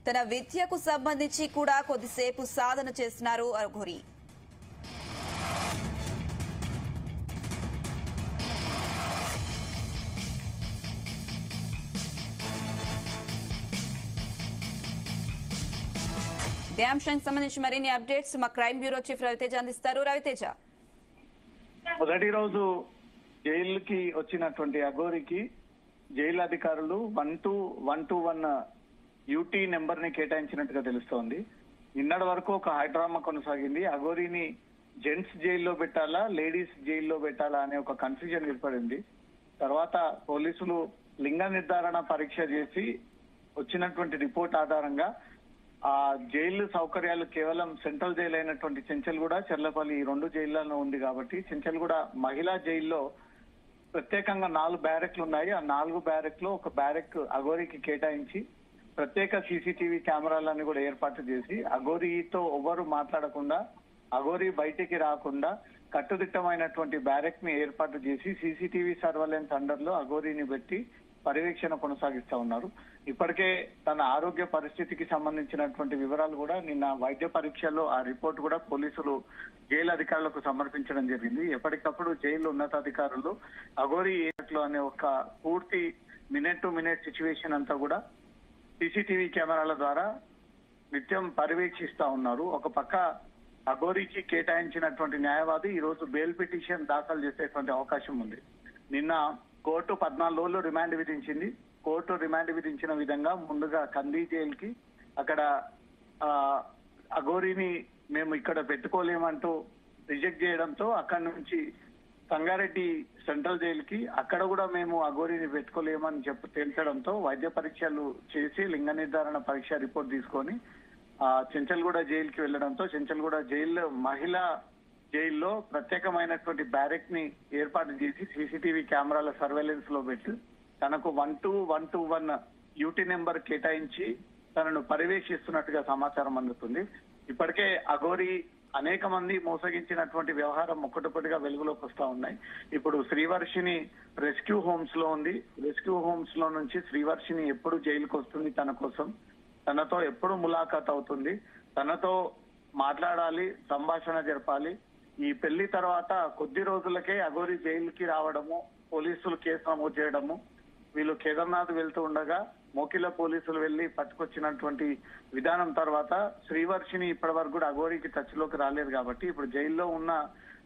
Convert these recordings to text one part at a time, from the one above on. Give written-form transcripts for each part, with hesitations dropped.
తన విద్యకు సంబంధించి కూడా కొద్దిసేపు సాధన చేస్తున్నారు అఘోరి. ఇదే అంశానికి సంబంధించి మరిన్ని అప్డేట్స్ మా క్రైమ్ బ్యూరో చీఫ్ రవితేజ అందిస్తారు. రవితేజ, మొదటి రోజు జైలుకి వచ్చినటువంటి అఘోరికి జైలు అధికారులు 121 యూటీ నెంబర్ ని కేటాయించినట్టుగా తెలుస్తోంది. నిన్నటి వరకు ఒక హైడ్రామా కొనసాగింది. అఘోరిని జెంట్స్ జైల్లో పెట్టాలా, లేడీస్ జైల్లో పెట్టాలా అనే ఒక కన్ఫ్యూజన్ ఏర్పడింది. తర్వాత పోలీసులు లింగ నిర్ధారణ పరీక్ష చేసి వచ్చినటువంటి రిపోర్ట్ ఆధారంగా ఆ జైలు సౌకర్యాలు కేవలం సెంట్రల్ జైలు అయినటువంటి చెంచల్గూడ, చర్లపల్లి ఈ 2 జైళ్లలో ఉంది కాబట్టి చెంచల్గూడ మహిళా జైల్లో ప్రత్యేకంగా 4 బ్యారెక్లు ఉన్నాయి. ఆ 4 బ్యారెక్లో ఒక బ్యారెక్ అఘోరికి కేటాయించి ప్రత్యేక సీసీటీవీ కెమెరాలను కూడా ఏర్పాటు చేసి అఘోరితో ఎవరు మాట్లాడకుండా, అఘోరి బయటికి రాకుండా కట్టుదిట్టమైనటువంటి బ్యారెక్ ని ఏర్పాటు చేసి సీసీటీవీ సర్వేలెన్స్ అండర్ లో అఘోరిని పెట్టి పర్యవేక్షణ కొనసాగిస్తా ఉన్నారు. ఇప్పటికే తన ఆరోగ్య పరిస్థితికి సంబంధించినటువంటి వివరాలు కూడా నిన్న వైద్య పరీక్షల్లో ఆ రిపోర్ట్ కూడా పోలీసులు జైలు అధికారులకు సమర్పించడం జరిగింది. ఎప్పటికప్పుడు జైలు ఉన్నతాధికారులు అఘోరి ఏట్లో అనే ఒక పూర్తి మినిట్ టు మినిట్ సిచ్యువేషన్ అంతా కూడా సీసీటీవీ కెమెరాల ద్వారా నిత్యం పర్యవేక్షిస్తా ఉన్నారు. ఒక పక్క అఘోరికి కేటాయించినటువంటి న్యాయవాది ఈ రోజు బెయిల్ పిటిషన్ దాఖలు చేసేటువంటి అవకాశం ఉంది. నిన్న కోర్టు 14 రోజులు రిమాండ్ విధించింది. కోర్టు రిమాండ్ విధించిన విధంగా ముందుగా కంది జైలుకి అక్కడ అఘోరిని మేము ఇక్కడ పెట్టుకోలేమంటూ రిజెక్ట్ చేయడంతో అక్కడి నుంచి సంగారెడ్డి సెంట్రల్ జైలుకి అక్కడ కూడా మేము అఘోరిని పెట్టుకోలేమని తేల్చడంతో వైద్య పరీక్షలు చేసి లింగ నిర్ధారణ పరీక్ష రిపోర్ట్ తీసుకొని చెంచల్గూడ జైలుకి వెళ్లడంతో చెంచల్గూడ జైలు మహిళా జైల్లో ప్రత్యేకమైనటువంటి బ్యారెక్ ని ఏర్పాటు చేసి సీసీటీవీ కెమెరాల సర్వేలెన్స్ లో పెట్టి తనకు 121 యూటీ నెంబర్ కేటాయించి తనను పర్యవేక్షిస్తున్నట్టుగా సమాచారం అందుతుంది. ఇప్పటికే అఘోరి అనేక మంది మోసగించినటువంటి వ్యవహారం ఒక్కటొక్కటిగా వెలుగులోకి వస్తా ఉన్నాయి. ఇప్పుడు శ్రీవర్షిని రెస్క్యూ హోమ్స్ లో ఉంది. రెస్క్యూ హోమ్స్ లో నుంచి శ్రీవర్షిని ఎప్పుడు జైలుకు వస్తుంది, తన కోసం తనతో ఎప్పుడు ములాఖాత్ అవుతుంది, తనతో మాట్లాడాలి, సంభాషణ జరపాలి. ఈ పెళ్లి తర్వాత కొద్ది రోజులకే అఘోరి జైలుకి రావడము, పోలీసులు కేసు నమోదు చేయడము, వీళ్ళు కేదార్నాథ్ వెళ్తూ ఉండగా మోకిల పోలీసులు వెళ్లి పట్టుకొచ్చినటువంటి విధానం తర్వాత శ్రీవర్షిని ఇప్పటి వరకు కూడా అఘోరికి టచ్ లోకి రాలేదు కాబట్టి ఇప్పుడు జైల్లో ఉన్న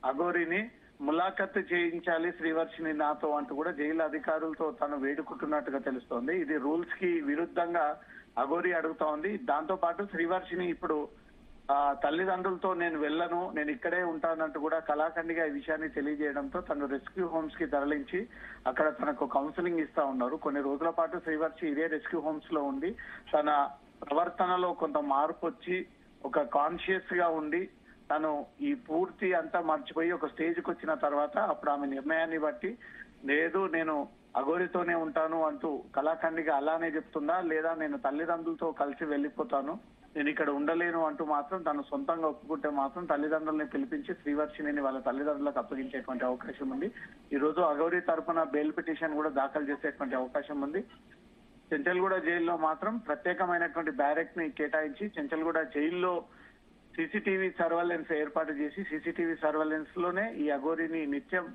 అఘోరిని ములాఖత్ చేయించాలి శ్రీవర్షిని నాతో అంటూ కూడా జైలు అధికారులతో తను వేడుకుంటున్నట్టుగా తెలుస్తోంది. ఇది రూల్స్ కి విరుద్ధంగా అఘోరి అడుగుతా ఉంది. దాంతో పాటు శ్రీవర్షిని ఇప్పుడు తల్లిదండ్రులతో నేను వెళ్ళను, నేను ఇక్కడే ఉంటానంటూ కూడా కళాఖండిగా ఈ విషయాన్ని తెలియజేయడంతో తను రెస్క్యూ హోమ్స్ కి తరలించి అక్కడ తనకు కౌన్సిలింగ్ ఇస్తా ఉన్నారు. కొన్ని రోజుల పాటు శ్రీవర్షి ఇదే రెస్క్యూ హోమ్స్ లో ఉండి తన ప్రవర్తనలో కొంత మార్పు వచ్చి ఒక కాన్షియస్ గా ఉండి తను ఈ పూర్తి అంతా మర్చిపోయి ఒక స్టేజ్కి వచ్చిన తర్వాత అప్పుడు ఆమె నిర్ణయాన్ని బట్టి లేదు నేను అఘోరితోనే ఉంటాను అంటూ కళాఖండిగా అలానే చెప్తుందా, లేదా నేను తల్లిదండ్రులతో కలిసి వెళ్ళిపోతాను, నేను ఇక్కడ ఉండలేను అంటూ మాత్రం తను సొంతంగా ఒప్పుకుంటే మాత్రం తల్లిదండ్రుల్ని పిలిపించి శ్రీవర్షిని వాళ్ళ తల్లిదండ్రులకు అప్పగించేటువంటి అవకాశం ఉంది. ఈ రోజు అఘోరి తరఫున బెయిల్ పిటిషన్ కూడా దాఖలు చేసేటువంటి అవకాశం ఉంది. చెంచల్గూడ జైల్లో మాత్రం ప్రత్యేకమైనటువంటి బ్యారెక్ ని కేటాయించి చెంచల్గూడ జైల్లో సీసీటీవీ సర్వేలెన్స్ ఏర్పాటు చేసి సీసీటీవీ సర్వేలెన్స్ లోనే ఈ అఘోరిని నిత్యం